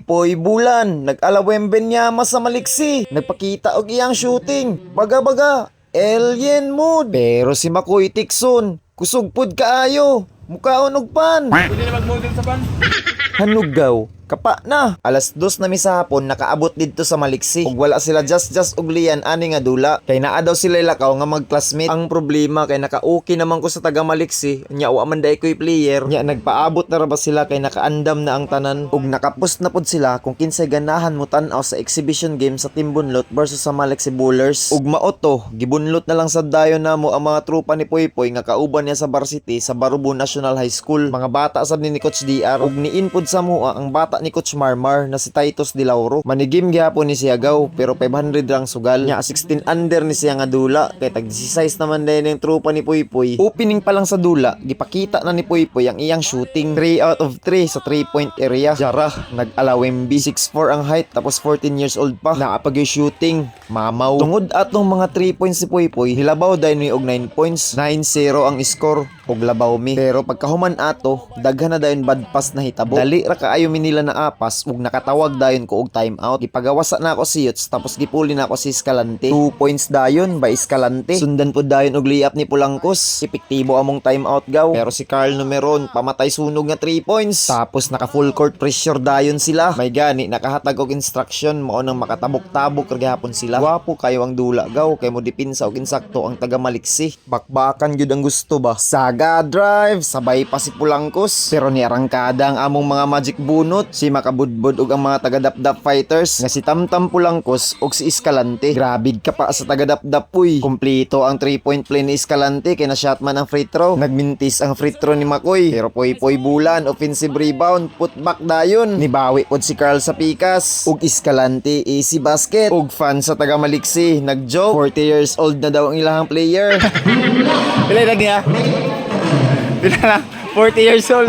Poy bulan, nag-alawemben niya sa maliksi. Nagpakita og iyang shooting. Baga, alien mood. Pero si Makoy Tikson, kusog pod kaayo. Mukhaon og pan. Pwede na mag-model sa pan? Hanugaw. Kapa na. Alas 2 na misa hapon nakaabot didto sa maliksi. Ug wala sila just ug liyan ani nga dula. Kay naa daw sila lakaw nga mag-classmate. Ang problema kay naka-okay naman ko sa taga maliksi. Nya wa man day koy player. Nya nagpaabot na ra ba sila kay nakaandam na ang tanan. Ug nakapost na pod sila kung kinsay ganahan mo tan-aw sa exhibition game sa Team Bunlot versus sa Maliksi Bowlers. Ug maoto, gibunlot na lang sa dayon namo ang mga tropa ni Poy nga kauban niya sa varsity sa Barubo National High School. Mga bata sab ni Coach DR ug niin pod sa mua ang bata ni Coach Marmar na si Titus Di Lauro. Manigim gyapon ni siya gaw pero 500 lang sugal. Nya 16 under ni siya nga dula kay tag 16 naman din yung tropa ni Poy. Opening pa lang sa dula, gipakita na ni Poy ang iyang shooting. 3 out of 3 sa 3-point area. Jara, nag-alawembi. 6'4 ang height tapos 14 years old pa. Naapag yung shooting. Mamaw. Tungod atong mga 3 points si Poy, hilabaw dahil ni og 9 points. 9-0 ang score og labaw mi. Pero pagkahuman ato, daghan na dayon bad pass na hitabo. Dali ra kaayo mi nila na apas ug nakatawag dayon ko og time out. Gipagawasa na ako si Yots tapos gipuli na ako si Escalante. 2 points dayon by Escalante. Sundan po dayon og layup ni Pulangkos. Epektibo among time out gaw. Pero si Carl Numeron pamatay sunog nga 3 points. Tapos naka full court pressure dayon sila. May gani nakahatag og instruction mao nang makatabok-tabok ra gihapon sila. Wapo kayo ang dula gaw kay mo dipinsa og insakto ang taga Maliksi. Bakbakan gyud ang gusto ba. Saga drive sabay pa si Pulangkos. Pero ni arangkada ang among mga magic bunot. Si Makabudbud ug ang mga taga-dapdap fighters nga si Tamtam Pulangkos ug si Escalante. Grabig ka pa sa taga-dapdap puy. Kompleto ang 3-point play ni Escalante kay na shotman ang free throw. Nagmintis ang free throw ni Makoy. Pero Poy bulan, offensive rebound, putback dayon. Nibawi pod si Carl sa pikas. Ug Escalante easy basket. Ug fan sa taga Maliksi nagjoke 40 years old na daw ang ilahang player. Pila na niya? Pila na? 40 years old.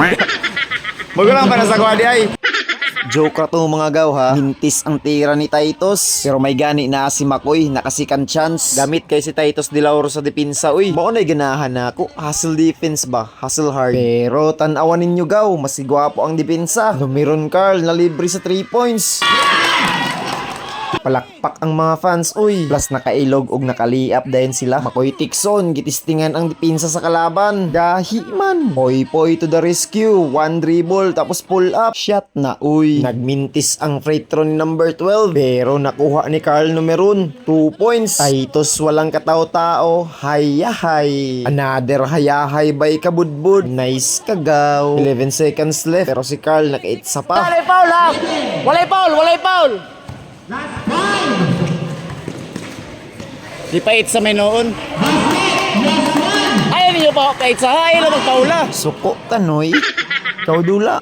Magulang pa na sa kwadi ay. Joke ra to mga gaw ha. Mintis ang tira ni Titus. Pero may gani na si Makoy, nakasikan chance. Gamit kay si Titus Di Lauro sa depensa. Uy, mao na'y ganahan ako. Hustle defense ba? Hustle hard. Pero tan-awan ninyo gaw, mas gwapo ang depensa. Numeron Carl na libre sa 3 points. Palakpak ang mga fans, uy. Plus nakailog og nakaliap dayon sila. Makoy Tikson, gitistingan ang depensa sa kalaban. Dahi man. Poy to the rescue. One dribble, tapos pull up. Shot na, uy. Nagmintis ang free throw ni number 12. Pero nakuha ni Carl Numeron. 2 points. Titus walang kataw-tao. Hayahay. Another hayahay by Kabudbud. Nice kagaw. 11 seconds left. Pero si Carl naka-itsa pa. Walay foul ha! Walay foul! Di pa it sa may noon. Ayaw niyo pa pa it sa ayaw na magpaula. Suko tanoy. Kaudula.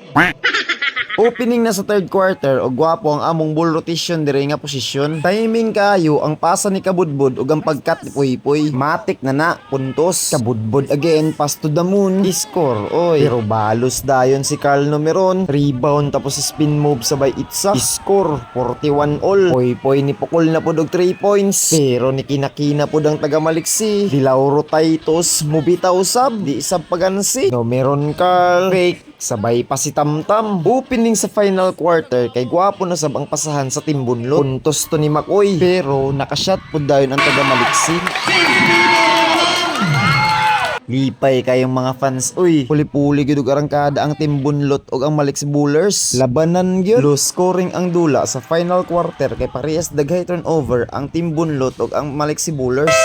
Opening na sa third quarter og gwapo ang among ball rotation dire nga posisyon. Timing kayo ang pasa ni Kabudbud ug ang pagkat ni Poy. Matik na puntos. Kabudbud again, pass to the moon. Score, oy. Pero balos dayon si Carl Numeron. Rebound tapos spin move sabay itsa. Score, 41 all. Poy ni pukol na pud og 3 points. Pero ni kinakina pud ang taga Maliksi. Di Lauro Titus, mubitaw sab, di sab pagansi. Numeron Carl, fake. Sabay pa si Tamtam. Opening sa final quarter kay gwapo na sab ang pasahan sa Team Bunlot. Puntos to ni Makoy pero nakashot pud dayon ang taga Maliksi. Lipay kayong mga fans. Uy, puli-puli gyud og arangkada ang Team Bunlot ug ang Maliksi Bowlers. Labanan gyud. Low scoring ang dula sa final quarter kay parehas daghay turnover ang Team Bunlot ug ang Maliksi Bowlers.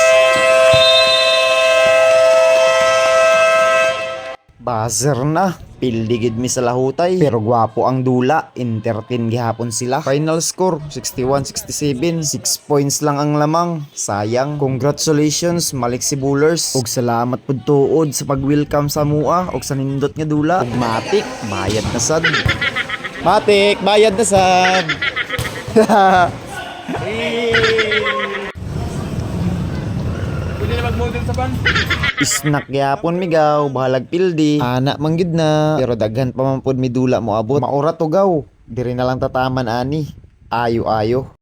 Buzzer na. Pildigid mi sa lahutay. Pero gwapo ang dula. Entertain gihapon sila. Final score, 61-67. 6 points lang ang lamang. Sayang. Congratulations, Maliksi Bowlers. Ug salamat pud tuod sa pag-welcome sa mua ug sa nindot nga dula. Ug matik, bayad na sad. Matik, bayad na sad. Pwede na mag-model sa pan? Snack gyapon migaw, bahalag pildi. Anak manggid na. Pero daghan pa man pud mi dula mo abot. Maura to gaw. Diri na lang tataman ani. Ayo.